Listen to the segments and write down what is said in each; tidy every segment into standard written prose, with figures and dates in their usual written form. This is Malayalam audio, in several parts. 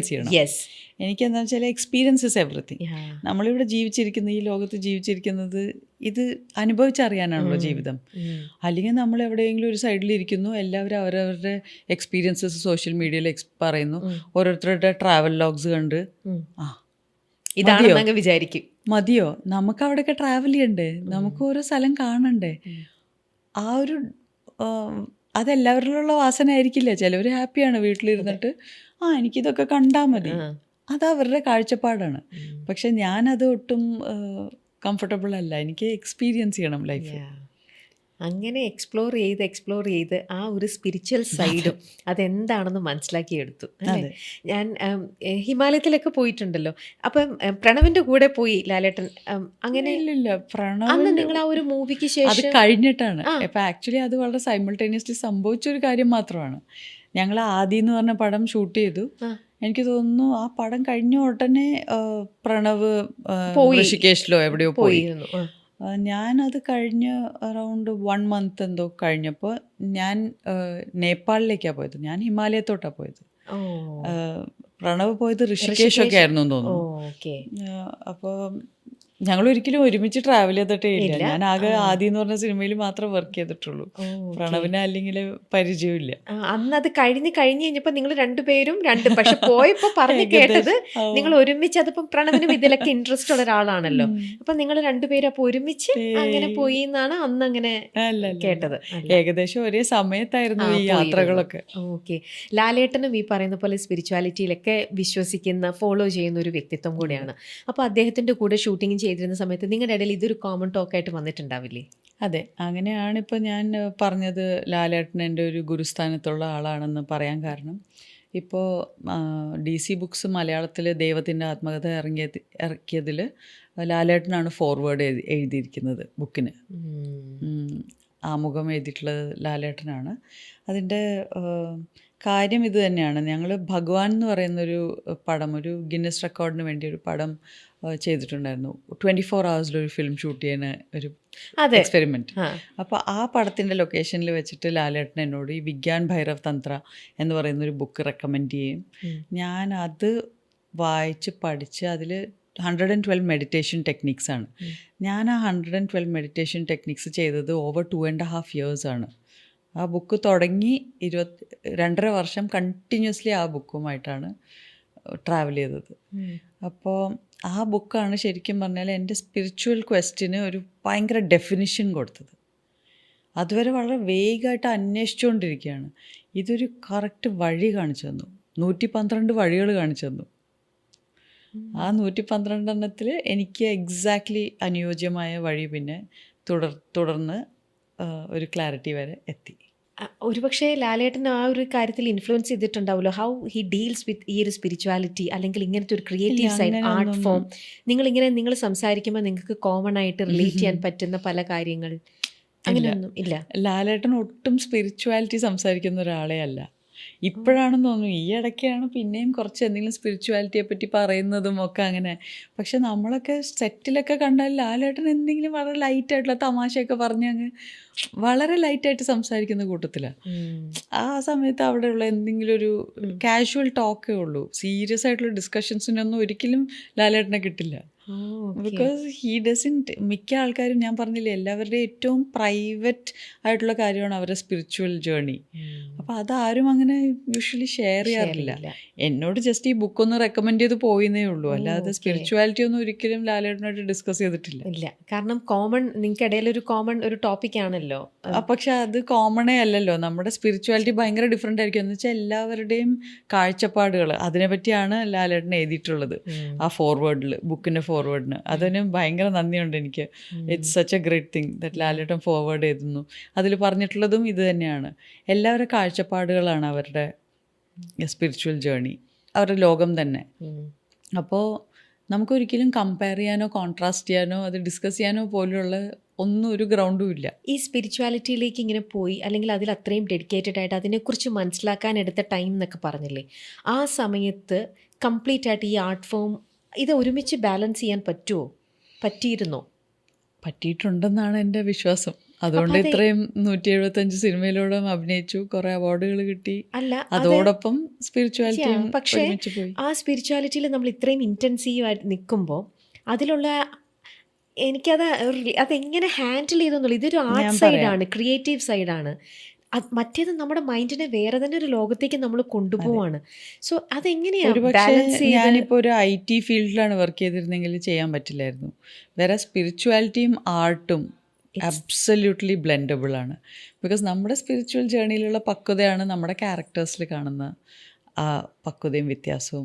ചെയ്യണം. യെസ്. എനിക്കെന്താ വെച്ചാൽ എക്സ്പീരിയൻസ് ഇസ് എവറിത്തിങ്. Yeah. നമ്മളിവിടെ ജീവിച്ചിരിക്കുന്ന ഈ ലോകത്ത് ജീവിച്ചിരിക്കുന്നത് ഇത് അനുഭവിച്ചറിയാനാണല്ലോ ജീവിതം. അല്ലെങ്കിൽ നമ്മൾ എവിടെയെങ്കിലും ഒരു സൈഡിലിരിക്കുന്നു, എല്ലാവരും അവരവരുടെ എക്സ്പീരിയൻസസ് സോഷ്യൽ മീഡിയയിൽ പറയുന്നു, ഓരോരുത്തരുടെ ട്രാവൽ ലോഗ്സ് കണ്ട് ആ ഇതാണെന്നങ്ങ് വിചാരിക്കും. മതിയോ, നമുക്ക് അവിടെയൊക്കെ ട്രാവൽ ചെയ്യണ്ടേ, നമുക്ക് ഓരോ സ്ഥലം കാണണ്ടേ. ആ ഒരു അതെല്ലാവരിലുള്ള വാസന ആയിരിക്കില്ല. ചിലവർ ഹാപ്പിയാണ് വീട്ടിലിരുന്നിട്ട് എനിക്കിതൊക്കെ കണ്ടാൽ മതി, അതവരുടെ കാഴ്ചപ്പാടാണ്. പക്ഷെ ഞാനത് ഒട്ടും കംഫർട്ടബിൾ അല്ല. എനിക്ക് എക്സ്പീരിയൻസ് ചെയ്യണം ലൈഫ്. അങ്ങനെ എക്സ്പ്ലോർ ചെയ്ത് ആ ഒരു സ്പിരിച്വൽ സൈഡും അതെന്താണെന്ന് മനസ്സിലാക്കിയെടുത്തു അല്ലേ. ഞാൻ ഹിമാലയത്തിലൊക്കെ പോയിട്ടുണ്ടല്ലോ, അപ്പം പ്രണവിന്റെ കൂടെ പോയി ലാലേട്ടൻ അങ്ങനെ ഇല്ലില്ല, അന്ന് നിങ്ങൾ ആ ഒരു മൂവിക്ക് അത് ശേഷം കഴിഞ്ഞിട്ടാണ്. ഇപ്പം ആക്ച്വലി അത് വളരെ സൈമിൾട്ടേനിയസ്ലി സംഭവിച്ചൊരു കാര്യം മാത്രമാണ്. ഞങ്ങൾ ആദി എന്ന് പറഞ്ഞ പടം ഷൂട്ട് ചെയ്തു. എനിക്ക് തോന്നുന്നു ആ പടം കഴിഞ്ഞ ഉടനെ പ്രണവ് ഋഷികേശിലോ എവിടെയോ പോയിരുന്നു. ഞാനത് കഴിഞ്ഞ് അറൗണ്ട് 1 month എന്തോ കഴിഞ്ഞപ്പോൾ ഞാൻ നേപ്പാളിലേക്കാണ് പോയത്. ഞാൻ ഹിമാലയത്തോട്ടാണ് പോയത്. പ്രണവ് പോയത് ഋഷികേശൊക്കെ ആയിരുന്നു തോന്നുന്നു. അപ്പോൾ ഞങ്ങൾ ഒരിക്കലും ഒരുമിച്ച് ട്രാവൽ ചെയ്തിട്ടേ ഇല്ല. ഞാൻ ആകെ ആദി എന്ന് പറഞ്ഞ സിനിമയിൽ മാത്രം വർക്ക് ചെയ്തിട്ടുള്ളൂ. പ്രണവിനെ അല്ലെങ്കിൽ പരിചയമില്ല. അന്ന് അത് കഴിഞ്ഞ് കഴിഞ്ഞപ്പോൾ നിങ്ങൾ രണ്ടുപേരും പക്ഷെ പോയപ്പോൾ പറഞ്ഞു കേട്ടത് നിങ്ങൾ ഒരുമിച്ച്, അതിപ്പം പ്രണവിനും ഇതിലൊക്കെ ഇൻട്രസ്റ്റ് ഉള്ള ഒരാളാണല്ലോ, അപ്പൊ നിങ്ങൾ രണ്ടുപേരും അപ്പൊ ഒരുമിച്ച് അങ്ങനെ പോയി എന്നാണ് അന്ന് അങ്ങനെ കേട്ടത്. ഏകദേശം ഒരേ സമയത്തായിരുന്നു ഈ യാത്രകളൊക്കെ. ഓക്കെ. ലാലേട്ടനും ഈ പറയുന്ന പോലെ സ്പിരിച്വാലിറ്റിയിലൊക്കെ വിശ്വസിക്കുന്ന, ഫോളോ ചെയ്യുന്ന ഒരു വ്യക്തിത്വം കൂടെയാണ്. അപ്പൊ അദ്ദേഹത്തിന്റെ കൂടെ ഷൂട്ടിംഗ് ചെയ്തിരുന്ന സമയത്ത് നിങ്ങളുടെ ഇടയിൽ ഇതൊരു കോമൺ ടോക്കായിട്ട് വന്നിട്ടുണ്ടാവില്ലേ? അതെ, അങ്ങനെയാണ് ഇപ്പോൾ ഞാൻ പറഞ്ഞത് ലാലേട്ടൻ എൻ്റെ ഒരു ഗുരുസ്ഥാനത്തുള്ള ആളാണെന്ന് പറയാൻ കാരണം, ഇപ്പോൾ DC ബുക്സ് മലയാളത്തിൽ ദൈവത്തിൻ്റെ ആത്മകഥ ഇറക്കിയതിൽ ലാലേട്ടനാണ് ഫോർവേഡ് എഴുതിയിരിക്കുന്നത് ബുക്കിന്. ആമുഖം എഴുതിയിട്ടുള്ളത് ലാലേട്ടനാണ്. അതിൻ്റെ കാര്യം ഇത് തന്നെയാണ്. ഞങ്ങൾ ഭഗവാൻ എന്ന് പറയുന്നൊരു പടം, ഒരു ഗിന്നസ് റെക്കോർഡിന് വേണ്ടി ഒരു പടം ചെയ്തിട്ടുണ്ടായിരുന്നു. 24 hours ഒരു ഫിലിം ഷൂട്ട് ചെയ്യുന്ന ഒരു എക്സ്പെരിമെൻറ്റ്. അപ്പോൾ ആ പടത്തിൻ്റെ ലൊക്കേഷനിൽ വെച്ചിട്ട് ലാലേട്ടൻ എന്നോട് ഈ വിഗ്യാൻ ഭൈരവ് തന്ത്ര എന്ന് പറയുന്നൊരു ബുക്ക് റെക്കമെൻഡ് ചെയ്യും. ഞാൻ അത് വായിച്ച് പഠിച്ച് അതിൽ 112 മെഡിറ്റേഷൻ ടെക്നിക്സ് ആണ്. ഞാൻ ആ 112 മെഡിറ്റേഷൻ ടെക്നിക്സ് ചെയ്തത് ഓവർ 2.5 years ആണ്. ആ ബുക്ക് തുടങ്ങി 2.5 വർഷം കണ്ടിന്യൂസ്ലി ആ ബുക്കുമായിട്ടാണ് ട്രാവൽ ചെയ്തത്. അപ്പോൾ ആ ബുക്കാണ് ശരിക്കും പറഞ്ഞാൽ എൻ്റെ സ്പിരിച്വൽ ക്വസ്റ്റിന് ഒരു ഭയങ്കര ഡെഫിനിഷൻ കൊടുത്തത്. അതുവരെ വളരെ വേഗമായിട്ട് അന്വേഷിച്ചുകൊണ്ടിരിക്കുകയാണ്. ഇതൊരു കറക്റ്റ് വഴി കാണിച്ചു തന്നു. 112 വഴികൾ കാണിച്ചു തന്നു. ആ 112 എനിക്ക് എക്സാക്ട്ലി അനുയോജ്യമായ വഴി പിന്നെ തുടർന്ന് ഒരു ക്ലാരിറ്റി വരെ എത്തി. ഒരുപക്ഷെ ലാലേട്ടൻ ആ ഒരു കാര്യത്തിൽ ഇൻഫ്ലുവൻസ് ചെയ്തിട്ടുണ്ടാവുമല്ലോ, ഹൗ ഹി ഡീൽസ് വിത്ത് ഈ ഒരു സ്പിരിച്വാലിറ്റി അല്ലെങ്കിൽ ഇങ്ങനത്തെ ഒരു ക്രിയേറ്റീവ് സൈഡ്, ആർട്ട് ഫോം. നിങ്ങൾ സംസാരിക്കുമ്പോൾ നിങ്ങൾക്ക് കോമൺ ആയിട്ട് റിലേറ്റ് ചെയ്യാൻ പറ്റുന്ന പല കാര്യങ്ങൾ അങ്ങനെയൊന്നും ഇല്ല? ലാലേട്ടൻ ഒട്ടും സ്പിരിച്വാലിറ്റി സംസാരിക്കുന്ന ഒരാളെ അല്ല. ഇപ്പോഴാണെന്ന് തോന്നുന്നു, ഈ ഇടയ്ക്കാണ് പിന്നെയും കുറച്ച് എന്തെങ്കിലും സ്പിരിച്വാലിറ്റിയെ പറ്റി പറയുന്നതും ഒക്കെ അങ്ങനെ. പക്ഷെ നമ്മളൊക്കെ സെറ്റിലൊക്കെ കണ്ടാൽ ലാലേട്ടൻ എന്തെങ്കിലും വളരെ ലൈറ്റായിട്ടുള്ള തമാശയൊക്കെ പറഞ്ഞ് അങ്ങ് വളരെ ലൈറ്റായിട്ട് സംസാരിക്കുന്ന കൂട്ടത്തിലാണ്. ആ സമയത്ത് അവിടെയുള്ള എന്തെങ്കിലും ഒരു കാഷ്വൽ ടോക്കേ ഉള്ളൂ. സീരിയസ് ആയിട്ടുള്ള ഡിസ്കഷൻസിനൊന്നും ഒരിക്കലും ലാലേട്ടനെ കിട്ടില്ല. ബിക്കോസ് ഹീ ഡസൻറ്റ്, മിക്ക ആൾക്കാരും ഞാൻ പറഞ്ഞില്ലേ, എല്ലാവരുടെയും ഏറ്റവും പ്രൈവറ്റ് ആയിട്ടുള്ള കാര്യമാണ് അവരുടെ സ്പിരിച്വൽ ജേർണി. അപ്പോൾ അതാരും അങ്ങനെ യൂഷ്വലി ഷെയർ ചെയ്യാറില്ല. എന്നോട് ജസ്റ്റ് ഈ ബുക്കൊന്ന് റെക്കമെൻഡ് ചെയ്ത് പോയിന്നേ ഉള്ളൂ, അല്ലാതെ സ്പിരിച്വാലിറ്റി ഒന്നും ഒരിക്കലും ലാലേട്ടനായിട്ട് ഡിസ്കസ് ചെയ്തിട്ടില്ല. ഇല്ല, കാരണം കോമൺ, നിങ്ങൾക്ക് ഇടയിൽ ഒരു കോമൺ ഒരു ടോപ്പിക് ആണല്ലോ. പക്ഷെ അത് കോമണേ അല്ലല്ലോ. നമ്മുടെ സ്പിരിച്വാലിറ്റി ഭയങ്കര ഡിഫറെൻ്റ് ആയിരിക്കും. എന്ന് വെച്ചാൽ എല്ലാവരുടെയും കാഴ്ചപ്പാടുകൾ അതിനെപ്പറ്റിയാണ് ലാലേട്ടൻ എഴുതിയിട്ടുള്ളത് ആ ഫോർവേഡിൽ, ബുക്കിൻ്റെ ഫോർവേഡിന്. അതിന് ഭയങ്കര നന്ദിയുണ്ട് എനിക്ക്. It's such A great thing that Lalettan forward എഴുതുന്നു. അതിൽ പറഞ്ഞിട്ടുള്ളതും ഇത് തന്നെയാണ്. എല്ലാവരുടെ കാഴ്ചപ്പാടുകളാണ് അവരുടെ സ്പിരിച്വൽ ജേർണി, അവരുടെ ലോകം തന്നെ. അപ്പോൾ നമുക്കൊരിക്കലും കമ്പയർ ചെയ്യാനോ കോൺട്രാസ്റ്റ് ചെയ്യാനോ അത് ഡിസ്കസ് ചെയ്യാനോ പോലുള്ള ഒന്നും ഒരു ഗ്രൗണ്ടും ഇല്ല. ഈ സ്പിരിച്വാലിറ്റിയിലേക്ക് ഇങ്ങനെ പോയി, അല്ലെങ്കിൽ അതിൽ അത്രയും ഡെഡിക്കേറ്റഡ് ആയിട്ട് അതിനെക്കുറിച്ച് മനസ്സിലാക്കാൻ എടുത്ത ടൈം എന്നൊക്കെ പറഞ്ഞില്ലേ, ആ സമയത്ത് കംപ്ലീറ്റ് ആയിട്ട് ഈ ആർട്ട് ഫോം ഇത് ഒരുമിച്ച് ബാലൻസ് ചെയ്യാൻ പറ്റിയിരുന്നോ? പറ്റിയിട്ടുണ്ടെന്നാണ് എൻ്റെ വിശ്വാസം. അതുകൊണ്ട് ഇത്രയും 175 സിനിമയിലൂടെ അഭിനയിച്ചു, കുറെ അവാർഡുകൾ കിട്ടി. അല്ല അതോടൊപ്പം സ്പിരിച്വാലിറ്റിയും പക്ഷേ ഒരുമിച്ച് പോയി. ആ സ്പിരിച്വാലിറ്റിയിൽ നമ്മൾ ഇത്രയും ഇൻറ്റൻസീവായിട്ട് നിൽക്കുമ്പോൾ അതിലുള്ള അതെങ്ങനെ ഹാൻഡിൽ ചെയ്തെന്നുള്ളൂ. ഇതൊരു ആർട്ട് സൈഡാണ്, ക്രിയേറ്റീവ് സൈഡാണ്. മറ്റേത് നമ്മുടെ മൈൻഡിനെ വേറെ തന്നെ ഒരു ലോകത്തേക്ക് നമ്മൾ കൊണ്ടുപോവാണ്. സോ അതെങ്ങനെയാണ് ബാലൻസ് ചെയ്ത്? ഞാനിപ്പോൾ ഒരു IT ഫീൽഡിലാണ് വർക്ക് ചെയ്തിരുന്നെങ്കിൽ ചെയ്യാൻ പറ്റില്ലായിരുന്നു. വേറെ സ്പിരിച്വാലിറ്റിയും ആർട്ടും അബ്സല്യൂട്ട്ലി ബ്ലെൻഡബിൾ ആണ്. ബിക്കോസ് നമ്മുടെ സ്പിരിച്വൽ ജേർണിയിലുള്ള പക്വതയാണ് നമ്മുടെ ക്യാരക്ടേഴ്സിൽ കാണുന്ന ആ പക്വതയും വ്യത്യാസവും.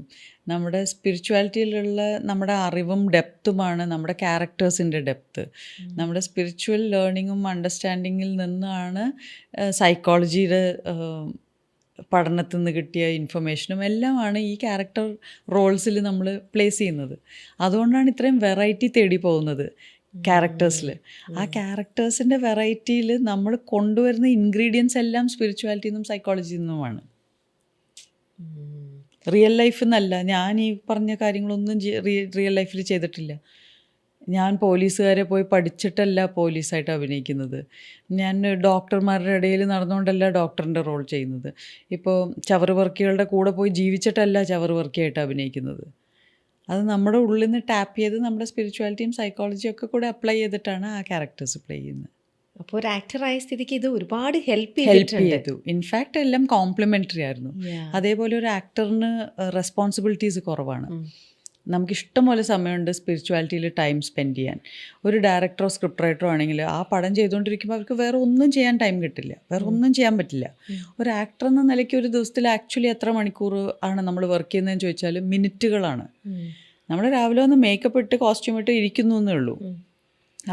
നമ്മുടെ സ്പിരിച്വാലിറ്റിയിലുള്ള നമ്മുടെ അറിവും ഡെപ്തുമാണ് നമ്മുടെ ക്യാരക്ടേഴ്സിൻ്റെ ഡെപ്ത്. നമ്മുടെ സ്പിരിച്വൽ ലേണിങ്ങും അണ്ടർസ്റ്റാൻഡിങ്ങിൽ നിന്നാണ് സൈക്കോളജിയുടെ പഠനത്തിൽ നിന്ന് കിട്ടിയ ഇൻഫർമേഷനും എല്ലാമാണ് ഈ ക്യാരക്ടർ റോൾസിൽ നമ്മൾ പ്ലേസ് ചെയ്യുന്നത്. അതുകൊണ്ടാണ് ഇത്രയും വെറൈറ്റി തേടി പോകുന്നത് ക്യാരക്ടേഴ്സിൽ. ആ ക്യാരക്ടേഴ്സിൻ്റെ വെറൈറ്റിയിൽ നമ്മൾ കൊണ്ടുവരുന്ന ഇൻഗ്രീഡിയൻസ് എല്ലാം സ്പിരിച്വാലിറ്റിയിൽ നിന്നും സൈക്കോളജിയിൽ നിന്നുമാണ്. റിയൽ ലൈഫിൽ നിന്നല്ല. ഞാൻ ഈ പറഞ്ഞ കാര്യങ്ങളൊന്നും റിയൽ ലൈഫിൽ ചെയ്തിട്ടില്ല. ഞാൻ പോലീസുകാരെ പോയി പഠിച്ചിട്ടല്ല പോലീസായിട്ട് അഭിനയിക്കുന്നത്. ഞാൻ ഡോക്ടർമാരുടെ ഇടയിൽ നടന്നുകൊണ്ടല്ല ഡോക്ടറിൻ്റെ റോൾ ചെയ്യുന്നത്. ഇപ്പോൾ ചവറുവർക്കികളുടെ കൂടെ പോയി ജീവിച്ചിട്ടല്ല ചവറുവർക്കിയായിട്ട് അഭിനയിക്കുന്നത്. അത് നമ്മുടെ ഉള്ളിൽ നിന്ന് ടാപ്പ് ചെയ്ത് നമ്മുടെ സ്പിരിച്വാലിറ്റിയും സൈക്കോളജിയും ഒക്കെ കൂടെ അപ്ലൈ ചെയ്തിട്ടാണ് ആ ക്യാരക്ടേഴ്സ് പ്ലേ ചെയ്യുന്നത്. അപ്പോൾ ഒരു ആക്ടറായ സ്ഥിതിക്ക് ഇത് ഒരുപാട് ഹെൽപ്പ് ചെയ്തു. ഇൻഫാക്റ്റ് എല്ലാം കോംപ്ലിമെൻ്ററി ആയിരുന്നു. അതേപോലെ ഒരു ആക്ടറിന് റെസ്പോൺസിബിലിറ്റീസ് കുറവാണ്. നമുക്കിഷ്ടം പോലെ സമയമുണ്ട് സ്പിരിച്വാലിറ്റിയിൽ ടൈം സ്പെൻഡ് ചെയ്യാൻ. ഒരു ഡയറക്ടറോ സ്ക്രിപ്റ്റ് റൈറ്ററോ ആണെങ്കിൽ ആ പടം ചെയ്തുകൊണ്ടിരിക്കുമ്പോൾ അവർക്ക് വേറെ ഒന്നും ചെയ്യാൻ ടൈം കിട്ടില്ല, വേറെ ഒന്നും ചെയ്യാൻ പറ്റില്ല. ഒരു ആക്ടർ എന്ന നിലയ്ക്ക് ഒരു ദിവസത്തിൽ ആക്ച്വലി എത്ര മണിക്കൂർ ആണ് നമ്മൾ വർക്ക് ചെയ്യുന്നതെന്ന് ചോദിച്ചാൽ മിനിറ്റുകളാണ്. നമ്മൾ രാവിലെ വന്ന് മേക്കപ്പ് ഇട്ട് കോസ്റ്റ്യൂം ഇട്ട് ഇരിക്കുന്നു എന്നേ ഉള്ളൂ.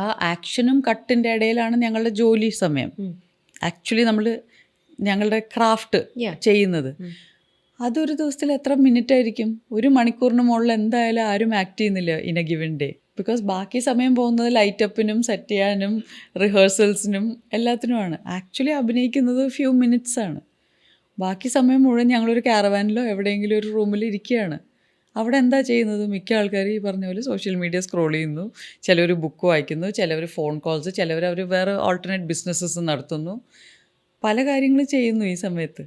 ആ ആക്ഷനും കട്ടിൻ്റെ ഇടയിലാണ് ഞങ്ങളുടെ ജോലി സമയം. ആക്ച്വലി നമ്മൾ ഞങ്ങളുടെ ക്രാഫ്റ്റ് ചെയ്യുന്നത്. അതൊരു ദിവസത്തിൽ എത്ര മിനിറ്റ് ആയിരിക്കും? 1 മണിക്കൂറിന് മുകളിൽ എന്തായാലും ആരും ആക്ട് ചെയ്യുന്നില്ല in A given day. Because ബാക്കി സമയം പോകുന്നത് ലൈറ്റപ്പിനും സെറ്റ് ചെയ്യാനും റിഹേഴ്സൽസിനും എല്ലാത്തിനുമാണ്. ആക്ച്വലി അഭിനയിക്കുന്നത് ഫ്യൂ മിനിറ്റ്സ് ആണ്. ബാക്കി സമയം മുഴുവൻ ഞങ്ങളൊരു കാരവാനിലോ എവിടെയെങ്കിലും ഒരു റൂമിൽ ഇരിക്കുകയാണ്. അവിടെ എന്താ ചെയ്യുന്നത്? മിക്ക ആൾക്കാർ ഈ പറഞ്ഞ പോലെ സോഷ്യൽ മീഡിയ സ്ക്രോൾ ചെയ്യുന്നു, ചിലവർ ബുക്ക് വായിക്കുന്നു, ചിലവർ ഫോൺ കോൾസ്, ചിലവർ അവർ വേറെ ഓൾട്ടർനേറ്റ് ബിസിനസ്സസ് നടത്തുന്നു, പല കാര്യങ്ങൾ ചെയ്യുന്നു ഈ സമയത്ത്.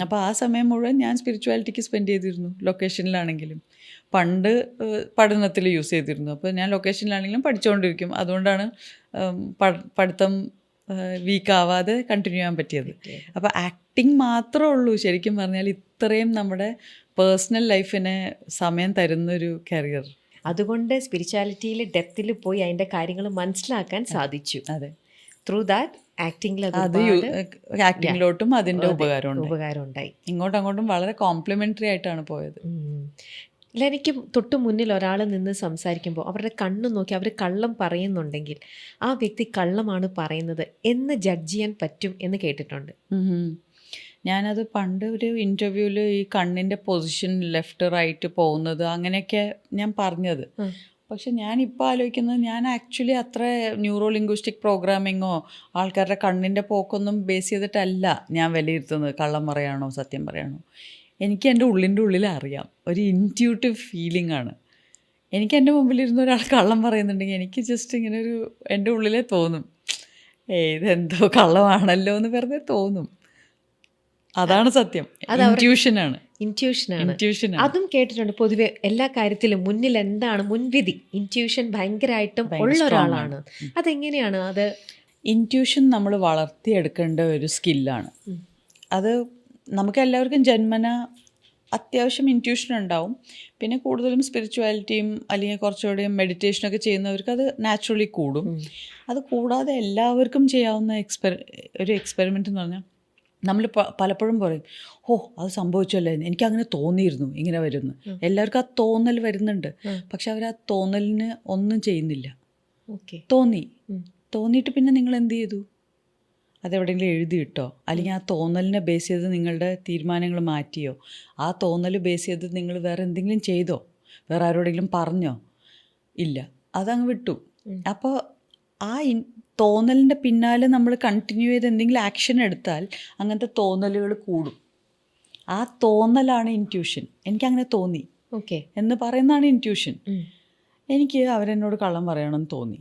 അപ്പോൾ ആ സമയം മുഴുവൻ ഞാൻ സ്പിരിച്വാലിറ്റിക്ക് സ്പെൻഡ് ചെയ്തിരുന്നു. ലൊക്കേഷനിലാണെങ്കിലും പണ്ട് പഠനത്തിൽ യൂസ് ചെയ്തിരുന്നു. അപ്പോൾ ഞാൻ ലൊക്കേഷനിലാണെങ്കിലും പഠിച്ചുകൊണ്ടിരിക്കും. അതുകൊണ്ടാണ് പഠിത്തം വീക്കാവാതെ കണ്ടിന്യൂ ചെയ്യാൻ പറ്റിയത്. അപ്പോൾ ആക്ടിങ് മാത്രമേ ഉള്ളൂ ശരിക്കും പറഞ്ഞാൽ ഇത്രയും നമ്മുടെ പേഴ്സണൽ ലൈഫിന് സമയം തരുന്നൊരു കരിയർ. അതുകൊണ്ട് സ്പിരിച്വാലിറ്റിയിൽ ഡെപ്തിൽ പോയി അതിൻ്റെ കാര്യങ്ങൾ മനസ്സിലാക്കാൻ സാധിച്ചു. അതെ, ത്രൂ ദാറ്റ് ആക്ടിങ്ങിലോട്ടും അതിൻ്റെ ഉപകാരം ഉണ്ടായി. ഇങ്ങോട്ടും അങ്ങോട്ടും വളരെ കോംപ്ലിമെൻ്ററി ആയിട്ടാണ് പോയത്. ഇല്ല, എനിക്ക് തൊട്ട് മുന്നിൽ ഒരാൾ നിന്ന് സംസാരിക്കുമ്പോൾ അവരുടെ കണ്ണ് നോക്കി അവർ കള്ളം പറയുന്നുണ്ടെങ്കിൽ ആ വ്യക്തി കള്ളമാണ് പറയുന്നത് എന്ന് ജഡ്ജ് ചെയ്യാൻ പറ്റും എന്ന് കേട്ടിട്ടുണ്ട്. ഞാനത് പണ്ട് ഒരു ഇൻ്റർവ്യൂവിൽ ഈ കണ്ണിൻ്റെ പൊസിഷൻ ലെഫ്റ്റ് റൈറ്റ് പോകുന്നത് അങ്ങനെയൊക്കെ ഞാൻ പറഞ്ഞത്. പക്ഷെ ഞാനിപ്പോൾ ആലോചിക്കുന്നത് ഞാൻ ആക്ച്വലി അത്ര ന്യൂറോ ലിംഗ്വിസ്റ്റിക് പ്രോഗ്രാമിങ്ങോ ആൾക്കാരുടെ കണ്ണിൻ്റെ പോക്കൊന്നും ബേസ് ചെയ്തിട്ടല്ല ഞാൻ വിലയിരുത്തുന്നത് കള്ളം പറയാണോ സത്യം പറയാണോ. എനിക്ക് എൻ്റെ ഉള്ളിൽ അറിയാം, ഒരു ഇൻറ്റ്യൂട്ടീവ് ഫീലിംഗ് ആണ്. എനിക്ക് എൻ്റെ മുമ്പിലിരുന്ന ഒരാൾ കള്ളം പറയുന്നുണ്ടെങ്കിൽ എനിക്ക് ജസ്റ്റ് ഇങ്ങനെ ഒരു എൻ്റെ ഉള്ളിലേ തോന്നും, ഇതെന്തോ കള്ളമാണല്ലോ എന്ന് വെറുതെ തോന്നും. അതാണ് സത്യം. ഇൻറ്റ്യൂഷനാണ്. അതും കേട്ടിട്ടുണ്ട്. പൊതുവെ എല്ലാ കാര്യത്തിലും മുന്നിൽ എന്താണ് മുൻവിധി, ഇൻറ്റ്യൂഷൻ ഭയങ്കരമായിട്ടും ഉള്ള ഒരാളാണ്. അതെങ്ങനെയാണ്? അത് ഇൻറ്റ്യൂഷൻ നമ്മൾ വളർത്തിയെടുക്കേണ്ട ഒരു സ്കില്ലാണ്. അത് നമുക്ക് എല്ലാവർക്കും ജന്മന അത്യാവശ്യം ഇൻറ്റ്യൂഷൻ ഉണ്ടാവും. പിന്നെ കൂടുതലും സ്പിരിച്വാലിറ്റിയും അല്ലെങ്കിൽ കുറച്ചുകൂടിയും മെഡിറ്റേഷനൊക്കെ ചെയ്യുന്നവർക്ക് അത് നാച്ചുറലി കൂടും. അത് കൂടാതെ എല്ലാവർക്കും ചെയ്യാവുന്ന ഒരു എക്സ്പെരിമെൻ്റ് എന്ന് പറഞ്ഞാൽ നമ്മൾ പലപ്പോഴും പറയും, അത് സംഭവിച്ചല്ലേ, എനിക്കങ്ങനെ തോന്നിയിരുന്നു ഇങ്ങനെ വരുന്നു. എല്ലാവർക്കും ആ തോന്നൽ വരുന്നുണ്ട്, പക്ഷെ അവർ ആ തോന്നലിന് ഒന്നും ചെയ്യുന്നില്ല. തോന്നിയിട്ട് പിന്നെ നിങ്ങൾ എന്ത് ചെയ്തു? അതെവിടെയെങ്കിലും എഴുതിയിട്ടോ, അല്ലെങ്കിൽ ആ തോന്നലിനെ ബേസ് ചെയ്ത് നിങ്ങളുടെ തീരുമാനങ്ങൾ മാറ്റിയോ, ആ തോന്നൽ ബേസ് ചെയ്ത് നിങ്ങൾ വേറെ എന്തെങ്കിലും ചെയ്തോ, വേറെ ആരോടെങ്കിലും പറഞ്ഞോ? ഇല്ല, അതങ്ങ് വിട്ടു. അപ്പോൾ ആ തോന്നലിൻ്റെ പിന്നാലെ നമ്മൾ കണ്ടിന്യൂ ചെയ്ത് എന്തെങ്കിലും ആക്ഷൻ എടുത്താൽ അങ്ങനത്തെ തോന്നലുകൾ കൂടും. ആ തോന്നലാണ് ഇൻറ്റ്യൂഷൻ. എനിക്കങ്ങനെ തോന്നി എന്ന് പറയുന്നതാണ് ഇൻറ്റ്യൂഷൻ. എനിക്ക് അവരെന്നോട് കള്ളം പറയണമെന്ന് തോന്നി,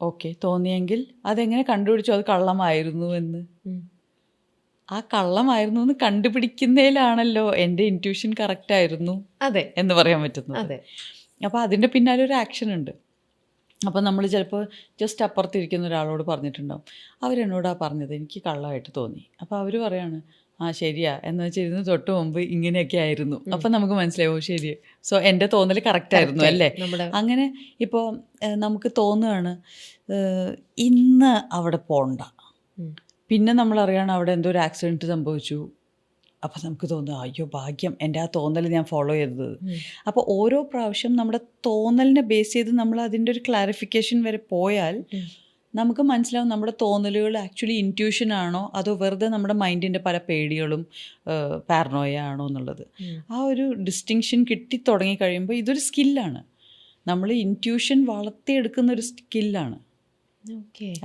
ഓക്കെ, തോന്നിയെങ്കിൽ അതെങ്ങനെ കണ്ടുപിടിച്ചു അത് കള്ളമായിരുന്നു എന്ന്? ആ കള്ളമായിരുന്നു എന്ന് കണ്ടുപിടിക്കുന്നതിലാണല്ലോ എൻ്റെ ഇൻറ്റ്യൂഷൻ കറക്റ്റായിരുന്നു അതെ എന്ന് പറയാൻ പറ്റുന്നത്. അതെ അപ്പോൾ അതിൻ്റെ പിന്നാലെ ഒരു ആക്ഷൻ ഉണ്ട്. അപ്പോൾ നമ്മൾ ചിലപ്പോൾ ജസ്റ്റ് അപ്പുറത്തിരിക്കുന്ന ഒരാളോട് പറഞ്ഞിട്ടുണ്ടാവും, അവരെന്നോടാ പറഞ്ഞത്, എനിക്ക് കള്ളമായിട്ട് തോന്നി. അപ്പോൾ അവർ പറയാണ് ആ ശരിയാ എന്ന് വെച്ചാൽ ഇതിന് തൊട്ട് മുമ്പ് ഇങ്ങനെയൊക്കെ ആയിരുന്നു. അപ്പം നമുക്ക് മനസ്സിലാവും ശരി, സോ എൻ്റെ തോന്നൽ കറക്റ്റായിരുന്നു അല്ലേ. അങ്ങനെ ഇപ്പോൾ നമുക്ക് തോന്നുകയാണ് ഇന്ന് അവിടെ പോകണ്ട, പിന്നെ നമ്മൾ അറിയാണ് അവിടെ എന്തോ ഒരു ആക്സിഡൻറ്റ് സംഭവിച്ചു. അപ്പം നമുക്ക് തോന്നുക അയ്യോ ഭാഗ്യം എൻ്റെ ആ തോന്നൽ ഞാൻ ഫോളോ ചെയ്തത്. അപ്പോൾ ഓരോ പ്രാവശ്യം നമ്മുടെ തോന്നലിനെ ബേസ് ചെയ്ത് നമ്മൾ അതിൻ്റെ ഒരു ക്ലാരിഫിക്കേഷൻ വരെ പോയാൽ നമുക്ക് മനസ്സിലാവും നമ്മുടെ തോന്നലുകൾ ആക്ച്വലി ഇൻറ്റ്യൂഷൻ ആണോ അതോ വെറുതെ നമ്മുടെ മൈൻഡിൻ്റെ പല പേടികളും പാരനോയ ആണോ എന്നുള്ളത്. ആ ഒരു ഡിസ്റ്റിങ്ഷൻ കിട്ടി തുടങ്ങി കഴിയുമ്പോൾ ഇതൊരു സ്കില്ലാണ്. നമ്മൾ ഇൻറ്റ്യൂഷൻ വളർത്തിയെടുക്കുന്ന ഒരു സ്കില്ലാണ്.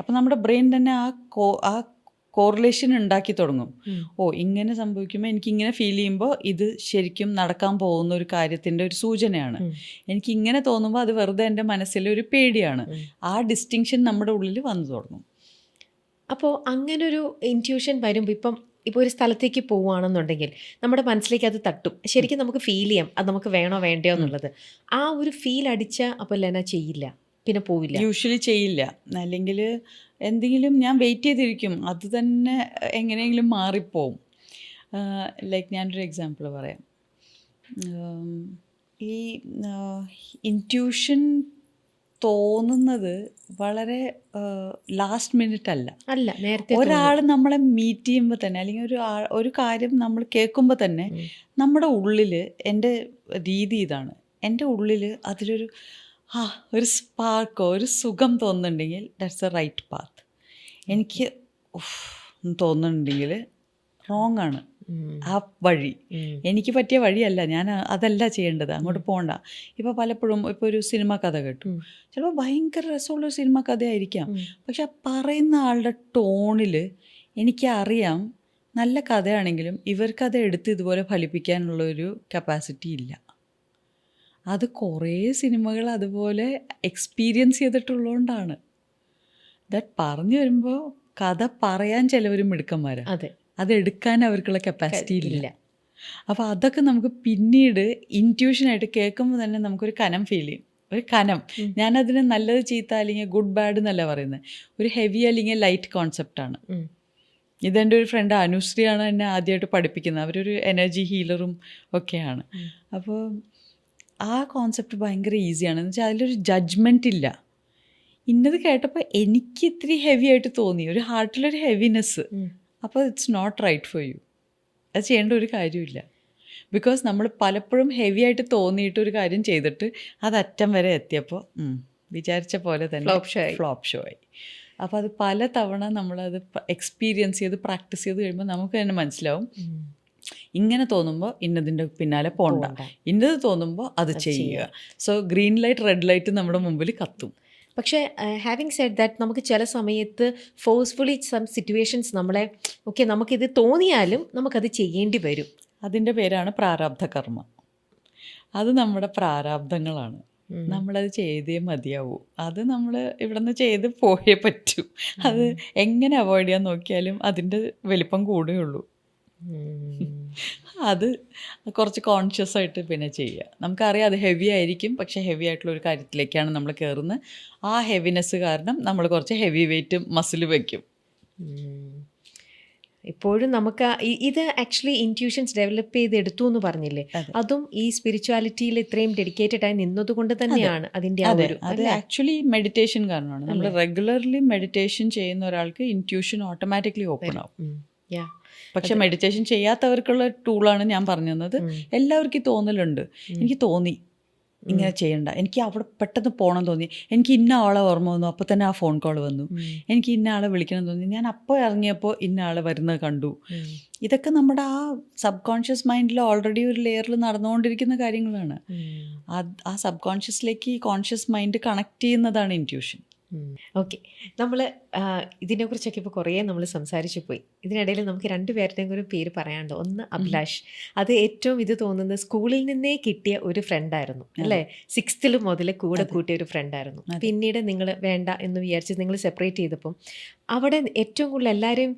അപ്പം നമ്മുടെ ബ്രെയിൻ തന്നെ ആ കോറിലേഷൻ ഉണ്ടാക്കി തുടങ്ങും. ഓ ഇങ്ങനെ സംഭവിക്കുമ്പോൾ എനിക്കിങ്ങനെ ഫീൽ ചെയ്യുമ്പോൾ ഇത് ശരിക്കും നടക്കാൻ പോകുന്ന ഒരു കാര്യത്തിൻ്റെ ഒരു സൂചനയാണ്. എനിക്കിങ്ങനെ തോന്നുമ്പോൾ അത് വെറുതെ എൻ്റെ മനസ്സിലെ ഒരു പേടിയാണ്. ആ ഡിസ്റ്റിങ്ഷൻ നമ്മുടെ ഉള്ളിൽ വന്നു തുടങ്ങും. അപ്പോൾ അങ്ങനൊരു ഇൻറ്റ്യൂഷൻ വരുമ്പോൾ ഇപ്പോൾ ഒരു സ്ഥലത്തേക്ക് പോവുകയാണെന്നുണ്ടെങ്കിൽ നമ്മുടെ മനസ്സിലേക്ക് അത് തട്ടും, ശരിക്കും നമുക്ക് ഫീൽ ചെയ്യാം അത് നമുക്ക് വേണോ വേണ്ടയോ എന്നുള്ളത്. ആ ഒരു ഫീൽ അടിച്ചാൽ അപ്പോൾ ലെന ചെയ്യില്ല, പിന്നെ പോവില്ല, യൂഷ്വലി ചെയ്യില്ല. അല്ലെങ്കിൽ എന്തെങ്കിലും ഞാൻ വെയിറ്റ് ചെയ്തിരിക്കും, അത് തന്നെ എങ്ങനെയെങ്കിലും മാറിപ്പോവും. ലൈക്ക് ഞാനൊരു എക്സാമ്പിൾ പറയാം. ഈ ഇൻറ്റ്യൂഷൻ തോന്നുന്നത് വളരെ ലാസ്റ്റ് മിനിറ്റ് അല്ല. നേരത്തെ ഒരാൾ നമ്മളെ മീറ്റ് ചെയ്യുമ്പോൾ തന്നെ അല്ലെങ്കിൽ ഒരു കാര്യം നമ്മൾ കേൾക്കുമ്പോൾ തന്നെ നമ്മുടെ ഉള്ളിൽ, എൻ്റെ രീതി ഇതാണ്, എൻ്റെ ഉള്ളിൽ അതിലൊരു ഒരു സ്പാർക്കോ ഒരു സുഖം തോന്നുന്നുണ്ടെങ്കിൽ ദാറ്റ്സ് എ റൈറ്റ് പാത്ത്. എനിക്ക് തോന്നുന്നുണ്ടെങ്കിൽ റോങ് ആണ് ആ വഴി, എനിക്ക് പറ്റിയ വഴിയല്ല, ഞാൻ അതല്ല ചെയ്യേണ്ടത്, അങ്ങോട്ട് പോകണ്ട. ഇപ്പോൾ പലപ്പോഴും ഇപ്പോൾ ഒരു സിനിമ കഥ കേട്ടു, ചിലപ്പോൾ ഭയങ്കര രസമുള്ളൊരു സിനിമ കഥയായിരിക്കാം, പക്ഷെ ആ പറയുന്ന ആളുടെ ടോണിൽ എനിക്കറിയാം നല്ല കഥയാണെങ്കിലും ഇവർക്കത് എടുത്ത് ഇതുപോലെ ഫലിപ്പിക്കാനുള്ളൊരു കപ്പാസിറ്റി ഇല്ല. അത് കുറേ സിനിമകൾ അതുപോലെ എക്സ്പീരിയൻസ് ചെയ്തിട്ടുള്ളതുകൊണ്ടാണ്. ദാറ്റ് പറഞ്ഞു വരുമ്പോൾ കഥ പറയാൻ ചിലവർ മിടുക്കന്മാരാണ്, അതെ, അതെടുക്കാൻ അവർക്കുള്ള കപ്പാസിറ്റി ഇല്ല. അപ്പോൾ അതൊക്കെ നമുക്ക് പിന്നീട് ഇൻറ്റ്യൂഷനായിട്ട് കേൾക്കുമ്പോൾ തന്നെ നമുക്കൊരു കനം ഫീൽ ചെയ്യും. ഒരു കനം, ഞാനതിന് നല്ലത് ചീത്ത അല്ലെങ്കിൽ ഗുഡ് ബാഡ് എന്നല്ല പറയുന്നത്, ഒരു ഹെവി അല്ലെങ്കിൽ ലൈറ്റ് കോൺസെപ്റ്റാണ്. ഇതെൻ്റെ ഒരു ഫ്രണ്ട് അനുശ്രീയാണ് എന്നെ ആദ്യമായിട്ട് പഠിപ്പിക്കുന്നത്. അവരൊരു എനർജി ഹീലറും ഒക്കെയാണ്. അപ്പോൾ ആ കോൺസെപ്റ്റ് ഭയങ്കര ഈസിയാണ്. എന്ന് വെച്ചാൽ അതിലൊരു ജഡ്ജ്മെൻ്റ് ഇല്ല. ഇന്നത് കേട്ടപ്പോൾ എനിക്ക് ഇത്തിരി ഹെവി ആയിട്ട് തോന്നി, ഒരു ഹാർട്ടിലൊരു ഹെവിനെസ്. അപ്പോൾ it's not right for you, അത് ചെയ്യേണ്ട ഒരു കാര്യമില്ല. ബിക്കോസ് നമ്മൾ പലപ്പോഴും ഹെവി ആയിട്ട് തോന്നിയിട്ട് ഒരു കാര്യം ചെയ്തിട്ട് അത് അറ്റം വരെ എത്തിയപ്പോൾ വിചാരിച്ച പോലെ തന്നെ ഫ്ലോപ്പ് ഷോ ആയി. അപ്പോൾ അത് പല തവണ നമ്മളത് എക്സ്പീരിയൻസ് ചെയ്ത് പ്രാക്ടീസ് ചെയ്ത് കഴിയുമ്പോൾ നമുക്ക് തന്നെ മനസ്സിലാവും, ഇങ്ങനെ തോന്നുമ്പോൾ ഇന്നതിൻ്റെ പിന്നാലെ പോണ്ട, ഇന്നത് തോന്നുമ്പോൾ അത് ചെയ്യുക. So green light red light നമ്മുടെ മുമ്പിൽ കത്തും. പക്ഷേ ഹാവിങ് സെഡ് ദാറ്റ് നമുക്ക് ചില സമയത്ത് ഫോഴ്സ്ഫുള്ളി സം സിറ്റുവേഷൻസ് നമ്മളെ നമുക്കിത് തോന്നിയാലും നമുക്കത് ചെയ്യേണ്ടി വരും. അതിൻ്റെ പേരാണ് പ്രാരാബ്ധ കർമ്മ. അത് നമ്മുടെ പ്രാരാബ്ധങ്ങളാണ്, നമ്മളത് ചെയ്തേ മതിയാവൂ. അത് നമ്മൾ ഇവിടെ നിന്ന് ചെയ്ത് പോയേ പറ്റൂ. അത് എങ്ങനെ അവോയ്ഡ് ചെയ്യാൻ നോക്കിയാലും അതിൻ്റെ വലിപ്പം കൂടുകയുള്ളൂ. അത് കുറച്ച് കോൺഷ്യസ് ആയിട്ട് പിന്നെ ചെയ്യുക. നമുക്കറിയാം അത് ഹെവി ആയിരിക്കും, പക്ഷേ ഹെവി ആയിട്ടുള്ള ഒരു കാര്യത്തിലേക്കാണ് നമ്മൾ കയറുന്നത്. ആ ഹെവിനെസ് കാരണം നമ്മൾ കുറച്ച് ഹെവി വെയിറ്റ് മസിൽ വയ്ക്കും. ഇപ്പോഴും നമുക്ക് ഇത് ആക്ച്വലി ഇൻറ്റ്യൂഷൻസ് ഡെവലപ്പ് ചെയ്തെടുത്തു എന്ന് പറഞ്ഞില്ലേ, അതും ഈ സ്പിരിച്വാലിറ്റിയിൽ ഇത്രയും ഡെഡിക്കേറ്റഡ് ആയി നിന്നതുകൊണ്ട് തന്നെയാണ് അതിൻ്റെ അത് ആക്ച്വലി മെഡിറ്റേഷൻ കാരണമാണ്. നമ്മൾ റെഗുലർലി മെഡിറ്റേഷൻ ചെയ്യുന്ന ഒരാൾക്ക് ഇൻറ്റ്യൂഷൻ ഓട്ടോമാറ്റിക്കലി ഓപ്പൺ ആവും. പക്ഷെ മെഡിറ്റേഷൻ ചെയ്യാത്തവർക്കുള്ള ടൂളാണ് ഞാൻ പറഞ്ഞു തന്നത്. എല്ലാവർക്കും തോന്നലുണ്ട്, എനിക്ക് തോന്നി ഇങ്ങനെ ചെയ്യണ്ട, എനിക്ക് അവിടെ പെട്ടെന്ന് പോകണം തോന്നി, എനിക്ക് ഇന്ന ആളെ ഓർമ്മ വന്നു, അപ്പോൾ തന്നെ ആ ഫോൺ കോൾ വന്നു, എനിക്ക് ഇന്ന ആളെ വിളിക്കണം തോന്നി, ഞാൻ അപ്പോൾ ഇറങ്ങിയപ്പോൾ ഇന്ന ആളെ വരുന്നത് കണ്ടു. ഇതൊക്കെ നമ്മുടെ ആ സബ് കോൺഷ്യസ് മൈൻഡിൽ ഓൾറെഡി ഒരു ലെയറിൽ നടന്നുകൊണ്ടിരിക്കുന്ന കാര്യങ്ങളാണ്. ആ സബ് കോൺഷ്യസിലേക്ക് ഈ കോൺഷ്യസ് മൈൻഡ് കണക്ട് ചെയ്യുന്നതാണ് ഇൻറ്റ്യൂഷൻ. ഓക്കെ. നമ്മൾ ഇതിനെക്കുറിച്ചൊക്കെ ഇപ്പോൾ കുറേ നമ്മൾ സംസാരിച്ചു പോയി. ഇതിനിടയിൽ നമുക്ക് രണ്ടുപേരുടെയും കൂടി പേര് പറയാനുണ്ട്. ഒന്ന് അഭിലാഷ്. അത് ഏറ്റവും ഇത് തോന്നുന്നത് സ്കൂളിൽ നിന്നേ കിട്ടിയ ഒരു ഫ്രണ്ടായിരുന്നു അല്ലേ? 6th മുതൽ കൂടെ കൂട്ടിയ ഒരു ഫ്രണ്ടായിരുന്നു. പിന്നീട് നിങ്ങൾ വേണ്ട എന്ന് വിചാരിച്ച് നിങ്ങൾ സെപ്പറേറ്റ് ചെയ്തപ്പം അവിടെ ഏറ്റവും കൂടുതൽ എല്ലാവരെയും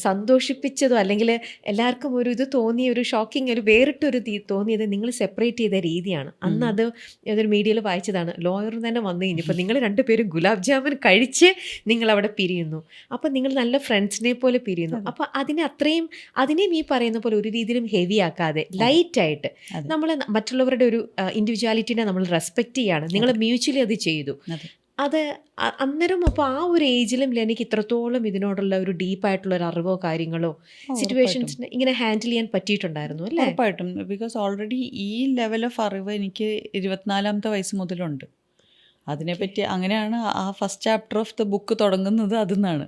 സന്തോഷിപ്പിച്ചതോ അല്ലെങ്കിൽ എല്ലാവർക്കും ഒരു ഇത് തോന്നിയ ഒരു ഷോക്കിംഗ് ഒരു വേറിട്ടൊരു തോന്നിയത് നിങ്ങൾ സെപ്പറേറ്റ് ചെയ്ത രീതിയാണ്. അന്ന് അത് ഏതൊരു മീഡിയയിൽ വായിച്ചതാണ്. ലോയർ തന്നെ വന്നു കഴിഞ്ഞപ്പോൾ നിങ്ങൾ രണ്ടുപേരും ഗുലാബ് ജാമുൻ കഴിച്ച് നിങ്ങൾ അവിടെ പിരിയുന്നു. അപ്പം നിങ്ങൾ നല്ല ഫ്രണ്ട്സിനെ പോലെ പിരിയുന്നു. അപ്പം അതിനെയും ഈ പറയുന്ന പോലെ ഒരു രീതിയിലും ഹെവി ആക്കാതെ ലൈറ്റായിട്ട് നമ്മൾ മറ്റുള്ളവരുടെ ഒരു ഇൻഡിവിജ്വാലിറ്റിനെ നമ്മൾ റെസ്പെക്റ്റ് ചെയ്യാണ്. നിങ്ങൾ മ്യൂച്വലി അത് ചെയ്തു. അത് അന്നേരം അപ്പോൾ ആ ഒരു ഏജിലും എനിക്ക് ഇത്രത്തോളം ഇതിനോടുള്ള ഒരു ഡീപ്പായിട്ടുള്ള ഒരു അറിവോ കാര്യങ്ങളോ സിറ്റുവേഷൻസിന് ഇങ്ങനെ ഹാൻഡിൽ ചെയ്യാൻ പറ്റിയിട്ടുണ്ടായിരുന്നു അല്ലേ? ഉറപ്പായിട്ടും. ബിക്കോസ് ഓൾറെഡി ഈ ലെവൽ ഓഫ് അറിവ് എനിക്ക് 24ാമത്തെ വയസ്സ് മുതലുണ്ട്. അതിനെപ്പറ്റി അങ്ങനെയാണ് ആ first chapter of the book തുടങ്ങുന്നത് അതിൽ നിന്നാണ്.